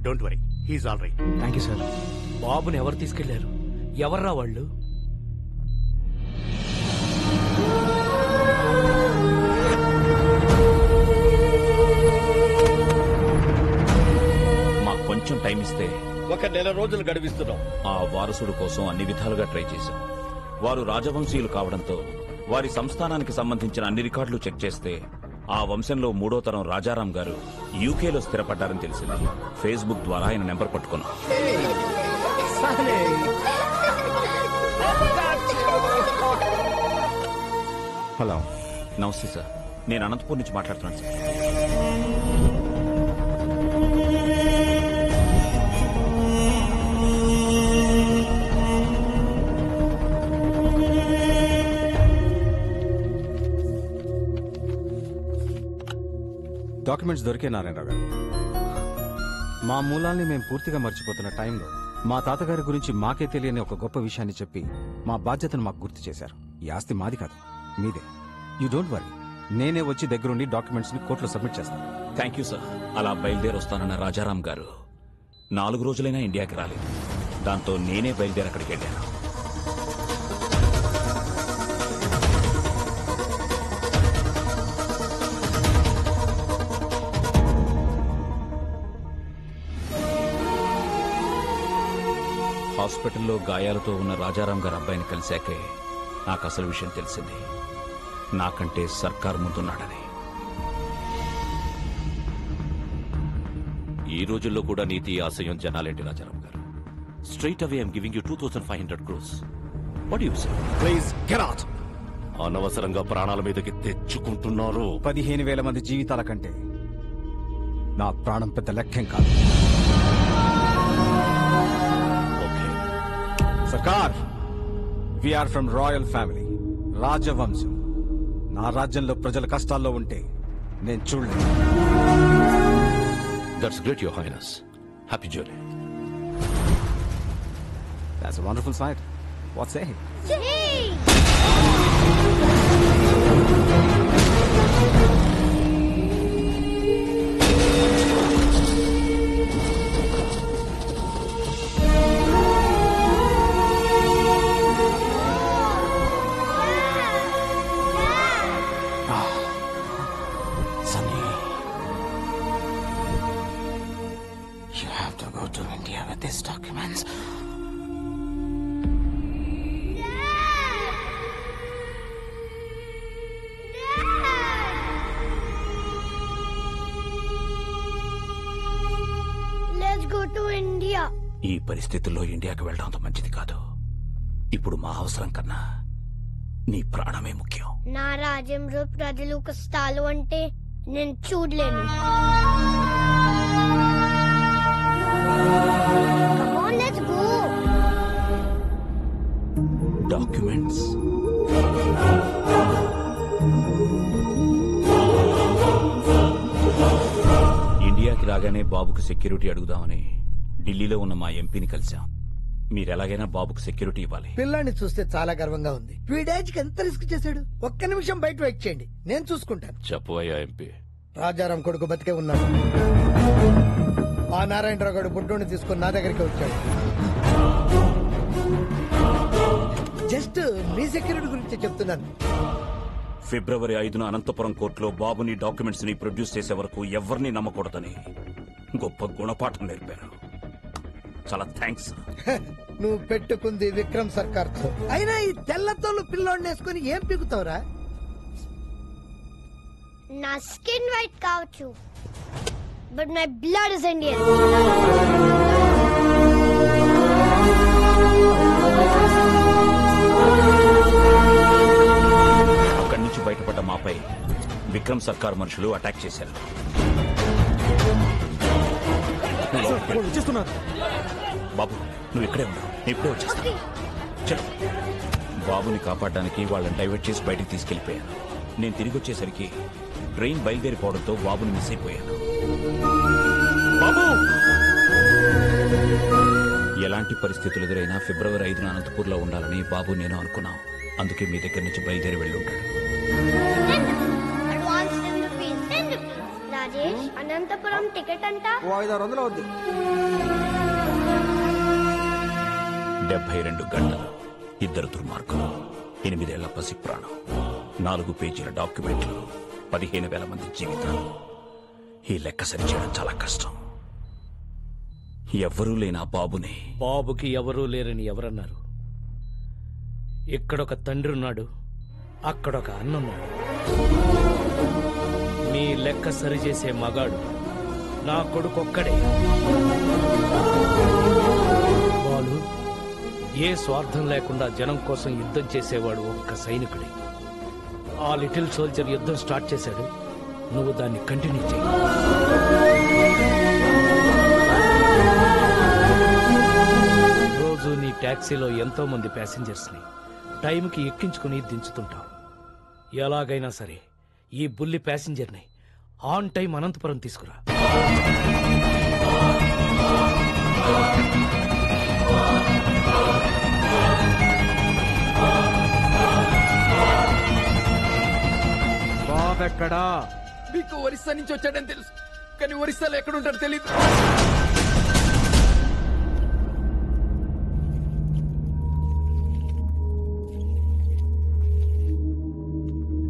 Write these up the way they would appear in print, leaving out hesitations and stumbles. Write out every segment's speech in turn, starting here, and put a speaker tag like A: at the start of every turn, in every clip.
A: Don't worry, he's all right.
B: Thank you sir.
C: బాబుని ఎవరు తీసుకెళ్లారు? ఎవర్రా వాళ్ళు?
D: మాకు కొంచెం టైం ఇస్తే
E: 1 నెల రోజులు గడివిస్తున్నాం.
D: ఆ వారసుడు కోసం అన్ని విధాలుగా ట్రై చేశాం. వారు రాజవంశీయులు కావడంతో వారి సంస్థానానికి సంబంధించిన అన్ని రికార్డులు చెక్ చేస్తే ఆ వంశంలో 3వ తరం రాజారాం గారు యూకేలో స్థిరపడ్డారని తెలిసింది. ఫేస్బుక్ ద్వారా ఆయన నెంబర్ పట్టుకున్నాం.
F: హలో,
D: నమస్తే సార్, నేను అనంతపూర్ నుంచి మాట్లాడుతున్నాను సార్.
F: డాక్యుమెంట్స్ దొరికే నారాయణరావు గారు. మా మూలాల్ని మేము పూర్తిగా మర్చిపోతున్న టైంలో మా తాతగారి గురించి మాకే తెలియని ఒక గొప్ప విషయాన్ని చెప్పి మా బాధ్యతను మాకు గుర్తు చేశారు. ఈ ఆస్తి మాది కాదు, మీదే. యూ డోంట్ వరీ, నేనే వచ్చి దగ్గరుండి డాక్యుమెంట్స్ ని కోర్టులో సబ్మిట్ చేస్తాను.
D: Thank you sir. అలా బయలుదేరి వస్తానన్న రాజారాం గారు 4 రోజులైనా ఇండియాకి రాలేదు. దాంతో నేనే బయలుదేరి అక్కడికి వెళ్ళాను. హాస్పిటల్లో గాయాలతో ఉన్న రాజారాం గారి అబ్బాయిని కలిశాకే నాకు అసలు విషయం తెలిసింది. నాకంటే సర్కార్ ముందున్నాడని.
G: ఈ రోజుల్లో కూడా నీతి ఆశయం జనాలేంటి రాజారాం గారు? Straight away I'm giving you 2500 crores. What you say?
F: Please get out.
G: అనవసరంగా ప్రాణాల మీదకి తెచ్చుకుంటున్నారు.
F: 15,000 మంది జీవితాల కంటే నా ప్రాణం పెద్ద లెక్కేం కాదు. సర్కార్, వీఆర్ ఫ్రమ్ రాయల్ ఫ్యామిలీ, రాజవంశం. నా రాజ్యంలో ప్రజల కష్టాల్లో ఉంటే నేను చూడలేదు.
G: That's great your highness. Happy journey.
F: That's a wonderful sight. What say?
D: ఈ పరిస్థితుల్లో ఇండియాకి వెళ్ళడం అంత మంచిది కాదు. ఇప్పుడు మా అవసరం కన్నా నీ ప్రాణమే ముఖ్యం.
H: నా రాజ్యంలో ప్రజలు కష్టాలు అంటే నేను చూడలేను.
D: డాక్యుమెంట్స్ ఇండియాకి రాగానే బాబుకు సెక్యూరిటీ అడుగుదామని ఢిల్లీలో ఉన్న మా ఎంపీని కలిశాం. మీరెలాగైనా బాబుకు సెక్యూరిటీ ఇవ్వాలి.
I: పిల్లాన్ని చూస్తే చాలా గర్వంగా ఉంది. వీడేజ్కి ఎంత రిస్క్ చేశాడు. ఒక్క నిమిషం బయట వెయిట్ చేయండి, నేను చూసుకుంటాను.
G: చెప్పవయ్యా ఎంపీ.
I: రాజారాం కొడుకు బతికే ఉన్నాడు. ఆ నారాయణరావు గారు బుడ్డోని తీసుకుని నా దగ్గరికి వచ్చాడు. జస్ట్ మీ సెక్యూరిటీ గురించి చెప్తున్నాను.
D: ఫిబ్రవరి 5న అనంతపురం కోర్టులో బాబుని డాక్యుమెంట్స్ ని ప్రొడ్యూస్ చేసే వరకు ఎవరిని నమ్మకూడదని గొప్ప గుణపాఠం నేర్పారు. చాలా థ్యాంక్స్.
I: నువ్వు పెట్టుకుంది విక్రమ్ సర్కార్ తో. అయినా ఈ తెల్లతోలు పిల్లోడిని వేసుకుని ఏం పీకుతావురా?
H: నా స్కిన్ వైట్ కావచ్చు, but my blood is Indian.
D: అక్కడి నుంచి బయటపడ్డ మాపై విక్రమ్ సర్కార్ మనుషులు అటాక్ చేశారు. బాబు నువ్వు ఇక్కడే ఉన్నావు, ఇప్పుడే వచ్చేస్తా. చలో. బాబుని కాపాడడానికి వాళ్ళని డైవర్ట్ చేసి బయటికి తీసుకెళ్లిపోయాను. నేను తిరిగి వచ్చేసరికి ట్రైన్ బయలుదేరిపోవడంతో బాబుని మిస్ అయిపోయాను. బాబు! ఎలాంటి పరిస్థితులు ఎదురైనా ఫిబ్రవరి 5న అనంతపూర్లో ఉండాలని బాబు నేను అనుకున్నాం. అందుకే మీ దగ్గర నుంచి బయలుదేరి వెళ్ళి ఉంటాడు.
H: రాజేష్ అనంతపురం టికెట్ అంట
F: 500 అవుద్ది.
D: 72 గంటలు, 2 దుర్మార్గులు, 8 ఏళ్ల పసి ప్రాణం, 4 పేజీల డాక్యుమెంట్లు, 15,000 మంది జీవితాలు. ఈ లెక్క సరిచేయడం చాలా కష్టం. ఎవ్వరూ లేని ఆ బాబుని
C: బాబుకి ఎవరూ లేరని ఎవరన్నారు? ఇక్కడొక తండ్రి ఉన్నాడు, అక్కడొక అన్నున్నాడు. మీ లెక్క సరిచేసే మగాడు నా కొడుకొక్కడే. బాలు ఏ స్వార్థం లేకుండా జనం కోసం యుద్ధం చేసేవాడు ఒక్క సైనికుడే. ఆ లిటిల్ సోల్జర్ యుద్ధం స్టార్ట్ చేశాడు, నువ్వు దాన్ని కంటిన్యూ చేయి. రోజు నీ టాక్సీలో ఎంతో మంది ప్యాసింజర్స్ ని టైంకి ఎక్కించుకుని దించుతుంటావు. ఎలాగైనా సరే ఈ బుల్లి ప్యాసింజర్ ని ఆన్ టైం అనంతపురం తీసుకురా.
F: బాబెక్కడా?
C: మీకు ఒరిస్సా నుంచి వచ్చాడని తెలుసు, కానీ ఒరిస్సాలో ఎక్కడుంటాడో తెలియదు.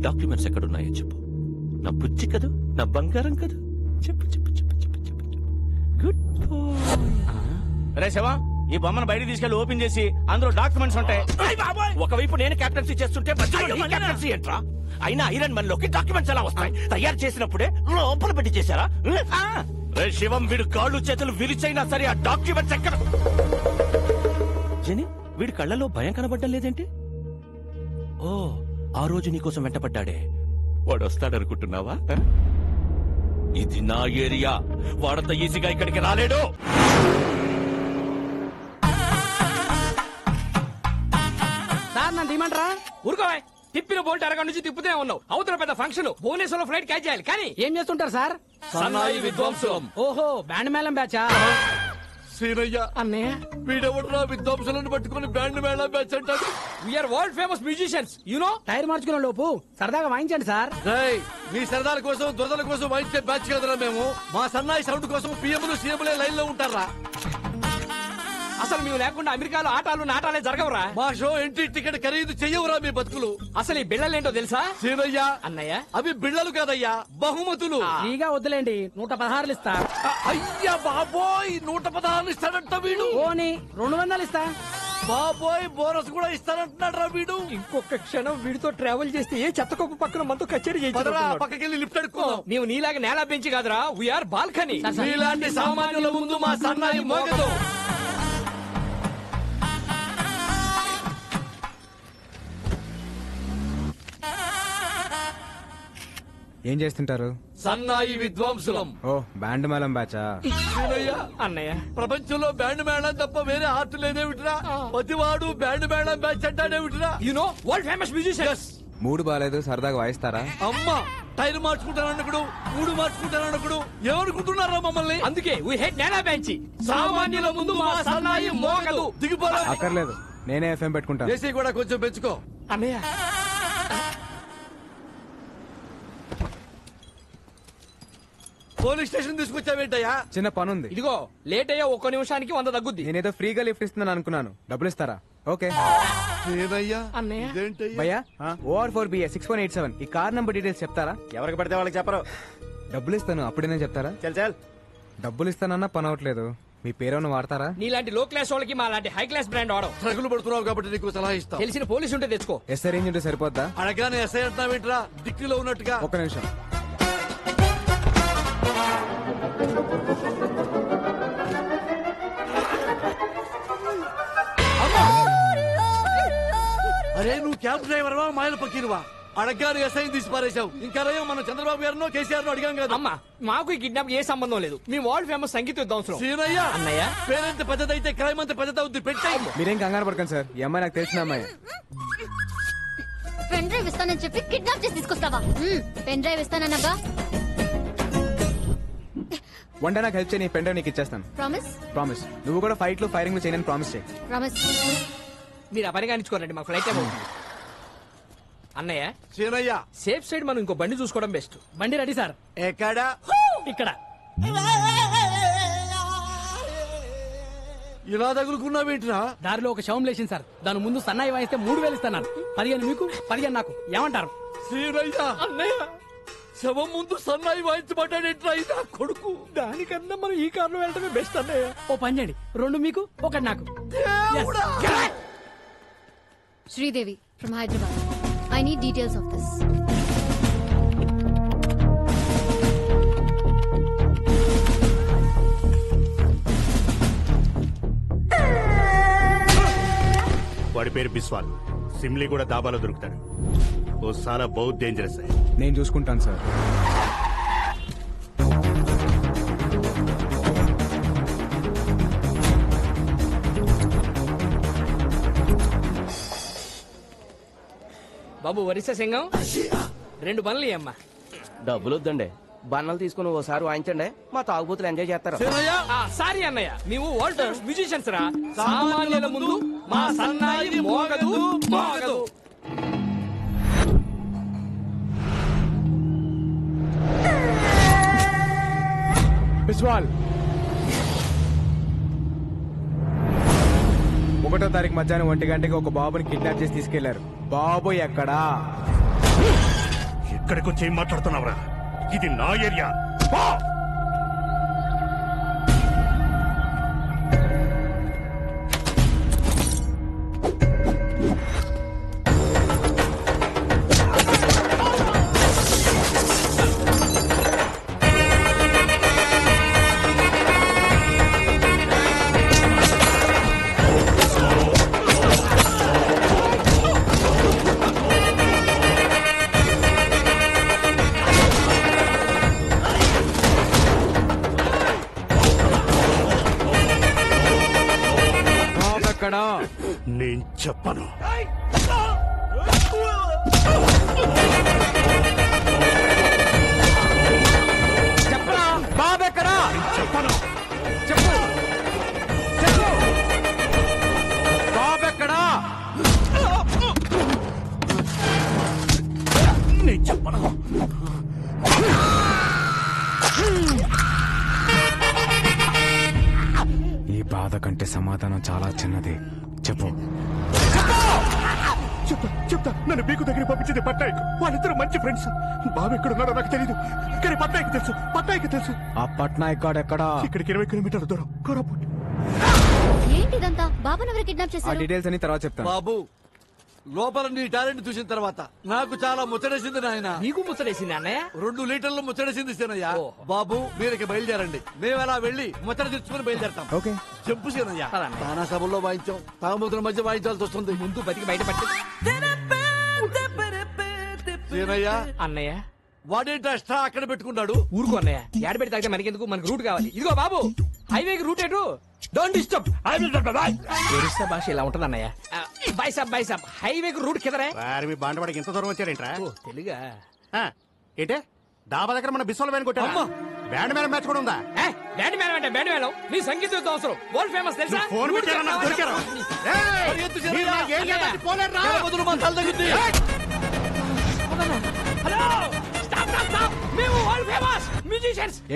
G: డాక్యుమెంట్స్ ఎక్కడున్నాయో చెప్పు. నా బుజ్జి కదూ, నా బంగారం కదూ. చెప్పు చెప్పు చెప్పు చెప్పు చెప్పు. గుడ్
E: రే శివా, ఈ బొమ్మను బయట తీసుకెళ్లి ఓపెన్ చేసి అందులో డాక్యుమెంట్స్ ఉంటాయి.
G: ఒకవైపు నేను కెప్టెన్సీ చేస్తుంటే మధ్యలో నీ కెప్టెన్సీ ఏంట్రా? అయినా ఐరన్ మన్ లోకి డాక్యుమెంట్స్ ఎలా వస్తాయి? తయారు చేసినప్పుడే లోపల పెట్టి చేశారా? రే శివం, వీడు కాళ్ళు చేతులు విరిచైనా సరే ఆ డాక్యుమెంట్స్ ఎక్కడ? జని, వీడి కళ్ళలో భయం కనబడ్డం లేదేంటి? ఓ, ఆ రోజు నీకోసం వెంటపడ్డాడే వాడు వస్తాడనుకుంటున్నావా? ఇది నా ఏరియా, వాడంత ఈజీగా ఇక్కడికి రాలేడు.
C: సార్ నన్ను తీయమంటారా? ఊరుకోవా, తిప్పిన బోల్ట్ అరగంట నుంచి తిప్పుతూనే ఉన్నావు. అవతల పెద్ద ఫంక్షన్, భువనేశ్వరంలో ఫ్లైట్ క్యాచ్ చేయాలి. కానీ ఏం చేస్తుంటారు సార్?
E: సన్నాయి విద్వాంసులం.
C: ఓహో, బ్యాండ్ మేళం బ్యాచా?
E: సీనయ్య,
C: అన్నయ్య,
E: వీడెవడరా విద్వాంసులను పట్టుకుని బ్యాండ్ మేళ బ్యాచ్ అంటాడు?
C: We are world famous musicians, you know. Tyre మార్చుకునే లోపు సరదాగా వాయించండి సార్.
E: రేయ్, మీ సరదాల కోసం దురదల కోసం వాయించే బ్యాచ్ కదరా మేము. మా సన్నాయి సౌండ్ కోసం పిఎంలు సీఎంలే లైన్ లో ఉంటారా?
C: అసలు మేము లేకుండా అమెరికాలో ఆటాలు నాటాలే జరగవురా.
E: మా షో ఎంట్రీ టికెట్ ఖరీదు చెయ్యవురా మీ బతుకులు.
C: అసలు ఈ బిళ్ళలేంటో తెలుసా?
E: సీనయ్య,
C: అన్నయ్య,
E: అవి బిళ్ళలు కాదయ్యా, బహుమతులు.
C: ఫ్రీగా వద్దులేండి, 116 ఇస్తా.
E: అయ్యా బాబోయ్, 116 ఇస్తాడంట వీడు.
C: ఓని 200 ఇస్తా.
E: బాబోయ్, బోనస్ కూడా ఇస్తానంటున్నాడు రా వీడు.
C: ఇంకొక క్షణం వీడితో ట్రావెల్ చేస్తే ఏ చెత్తకొప్పు పక్కన మనతో కచేరీ
E: పదరా, పక్కకెళ్ళి లిఫ్ట్ అడుక్కో.
C: మేము నీలాగా నేల పెంచి కాదురా, వీఆర్ బాల్కనీ.
E: మీలాంటి సామాన్యుల ముందు మా సన్నాయి మోగదు.
F: ఏం చేస్తుంటారు?
E: సన్నాయి విద్వాంసులం.
F: ఓ, బ్యాండ్ మేళం బ్యాచా?
E: సీనయ్య,
C: అన్నయ్య,
E: ప్రపంచంలో బ్యాండ్ మేళం తప్ప వేరే ఆర్ట్ లేదేమిటిరా? ప్రతివాడు బ్యాండ్ మేళం బ్యాచ్ అంటాడేమిటిరా?
C: You know world famous musicians.
F: మూడు బాలేదు, సరదాగా వాయిస్తారా?
E: అమ్మా, టైర్ మార్చుకుంటానన్నకుడు, మూడు మార్చుకుంటానన్నకుడు ఏమనుకుంటున్నారా మమ్మల్ని?
C: అందుకే వీ హేట్ నేల బెంచి. సామాన్యుల ముందు మా సన్నాయి మోగదు.
E: దిగిపోరా.
F: అక్కర్లేదు, నేనే ఎఫ్ఎం పెట్టుకుంటాను.
E: ఏసీ కూడా కొంచెం పెంచుకో.
C: అన్నయ్య,
E: పోలీస్ స్టేషన్ తీసుకొచ్చావేంటయ్యా?
F: చిన్న పనుంది.
C: ఇదిగో లేట్ అయ్యా, ఒక్క నిమిషానికి 100 తగ్గుద్ది.
F: నేనేదో ఫ్రీగా లిఫ్ట్ ఇస్తున్నాను అనుకున్నాను. డబ్బులు ఇస్తారా? ఓకే.
C: అన్నయ్య,
F: భయ్యా, OR4BA 6187 ఈ కార్ నంబర్ డీటెయిల్స్ చెప్తారా?
E: ఎవరికి పడితే వాళ్ళకి చెప్పరు.
F: డబ్బులు ఇస్తాను, అప్పుడేనే చెప్తారా?
E: చల్
F: డబ్బులు ఇస్తానన్నా పని అవట్లేదు. మీ పేరేమన్నా వాడతారా?
C: నీలాంటి లో క్లాస్ వాళ్ళకి మా లాంటి హై క్లాస్ బ్రాండ్ వాడవు.
E: ట్రగులు పడుతున్నావు కాబట్టి నీకు సలహా ఇస్తా.
C: తెలిసిన పోలీసు ఉంటే తెచ్చుకో.
F: ఎస్ఐ రేంజ్ ఉంటే సరిపోద్దా?
E: అడగానే ఎస్ఐ అంటున్నావేంట్రా, దిక్కులో ఉన్నట్టుగా.
F: ఒక్క నిమిషం.
E: అరే, నువ్వు క్యాబ్ డ్రైవర్వా మాయల పక్కీరువా? అడగానే ఎస్ఐ తీసి పారేశావు. ఇంకా రయ్యో, మన చంద్రబాబు గారినో కేసీఆర్ నో అడిగాం కదా.
C: అమ్మా, మాకు ఈ కిడ్నాప్ ఏ సంబంధం లేదు. మీ వరల్డ్ ఫేమస్ సంగీత విద్వాంసులు.
E: సీనయ్య,
C: అన్నయ్య,
E: పేరెంత పెద్దదైతే క్రైమ్ అంత పెద్దదవుద్ది. పెట్టాయి.
F: మీరేం కంగారు పడకండి సార్, ఈ అమ్మాయి నాకు తెలిసిన అమ్మాయి.
A: పెన్ డ్రైవ్ ఇస్తానని చెప్పి కిడ్నాప్ చేసి తీసుకొస్తావా? పెన్ డ్రైవ్ ఇస్తానన్నగా.
F: వన్ డే నాకు హెల్ప్ చేయి, నీ పెన్ డ్రైవ్ నీకు ఇచ్చేస్తాను.
A: ప్రామిస్?
F: ప్రామిస్. నువ్వు కూడా ఫైట్లు ఫైరింగ్ చేయని ప్రామిస్ చేయి.
A: ప్రామిస్.
C: మీరు ఆ పని కానిచ్చుకోరండి, మా ఫ్లైట్ ఏమో. అన్నయ్య,
E: సీనయ్య,
C: సేఫ్ సైడ్ మనం ఇంకో బండి చూసుకోవడం బెస్ట్. బండి రెడీ సార్.
E: ఎక్కడా?
B: ఇక్కడ
E: ఇలా తగులుకున్నావేంటిరా?
B: దారిలో ఒక శవం లేచింది సార్. దాని ముందు సన్నాయి వాయిస్తే 3000 ఇస్తాను. 15 మీకు 15 నాకు. ఏమంటారు?
E: శ్రీరయ్య అన్నయ్య శవం ముందు సన్నాయి వాయించబడ్డాడేంట్రా ఇదా కొడుకు?
B: దానికన్నా మనం ఈ కారులో వెళ్ళటమే బెస్ట్ అన్నయ్య. ఓ పని చేయండి, 2 మీకు 1 నాకు.
A: Sridevi from Hyderabad. I need details of this.
J: వాడి పేరు బిస్వాల్. సిమ్లీ కూడా దాబాలో దొరుకుతాడు. ఓ సాలా బహుత్ డేంజరస్ है.
F: నేను చూసుకుంటాను సార్.
B: బాబు వరిస సింగం 2 పనులు అమ్మా.
G: డబ్బులు వద్దండి, బన్నలు తీసుకుని ఓసారి వాయించండి, మా తాగుబోతులు ఎంజాయ్ చేస్తారు.
B: సారీ అన్నయ్య, మేము వరల్డ్ మ్యూజిషియన్స్ రా. సామాన్యుల ముందు మా సన్నాయి మోగదు మోగదు.
F: బిస్వాల్ 1వ తారీఖు మధ్యాహ్నం 1 గంటకి ఒక బాబుని కిడ్నాప్ చేసి తీసుకెళ్లారు. బాబు ఎక్కడా?
J: ఎక్కడికి వచ్చి ఏం మాట్లాడుతున్నావురా? ఇది నా ఏరియా. నేను చెప్పను.
F: చెప్పరా బాబు ఎక్కడా?
J: చెప్పను.
F: చెప్పు చెప్పు బాబు ఎక్కడా?
J: నేను చెప్పను.
F: ఈ బాధ కంటే సమాధానం చాలా చిన్నది. చెప్పు.
J: చెప్తా. నన్ను బీకు దగ్గర పంపించింది పట్నాయక్. వాళ్ళిద్దరు మంచి ఫ్రెండ్స్. బాబు ఎక్కడున్నాడో నాకు తెలీదు, కానీ పట్నాయక్ తెలుసు.
F: ఆ పట్నాయక్ గాడు ఎక్కడా?
J: ఇక్కడికి 20 కిలోమీటర్ల దూరం, కోరాపుట్.
A: ఏంటిదంతా? బాబుని ఎవరు కిడ్నాప్
F: ఆ
A: చేశారు?
F: డీటెయిల్స్ అని తర్వాత చెప్తాను.
E: బాబు లోపల నీ టాలెంట్ చూసిన తర్వాత నాకు చాలా ముచ్చటేసింది నాయన.
B: నీకు ముచ్చటేసింది అన్నయ్య?
E: 2 లీటర్లు ముచ్చటేసింది సీనయ్య. బాబు మీరకి బయలుదేరండి, మేము అలా వెళ్ళి ముచ్చట తెచ్చుకుని బయలుదేరతాం.
F: ఓకే.
E: చెప్పు సీనయ్య. తానా సభల్లో వాయించాం, తాగుమతుల మధ్య వాయించాల్సి వస్తుంది.
B: ముందు బతికి బయటపట్టి.
E: సీనయ్య
B: అన్నయ్య
E: వాడేంటి అష్ట అక్కడ పెట్టుకున్నాడు?
B: ఊరుకో అన్నయ్య, ఏడబెట్టి తాగితే మనకెందుకు? మనకు రూట్ కావాలి. ఇదిగో బాబు, హైవేకి రూట్ ఎటు? Don't disturb. ఒరిస్సా భాష ఇలా ఉంటుంది అన్నయ్య. బై సాబ్ హైవేకి రూట్ కిదరే.
J: మీ బాండవాడికి ఇంత దూరం వచ్చారేంట్రా?
B: ఓ తెలుగా?
J: ఏంటే డాబా దగ్గర మన బిస్వాల్ వ్యాన్ కొట్టా? బ్యాండ్ మేళం మ్యాచ్ కూడా ఉందా?
B: బ్యాండ్ మేళం అంటే బ్యాండ్ మేళం. నీ సంగీతం అవసరం. వరల్డ్ ఫేమస్ తెలుసా?
J: ఫోన్ పెట్టారా? నాకు దొరికారా?
E: వదులు, మా తల తగ్గుద్ది.
B: Hello, stop. మేము వరల్డ్ ఫేమస్ మ్యూజిషియన్స్.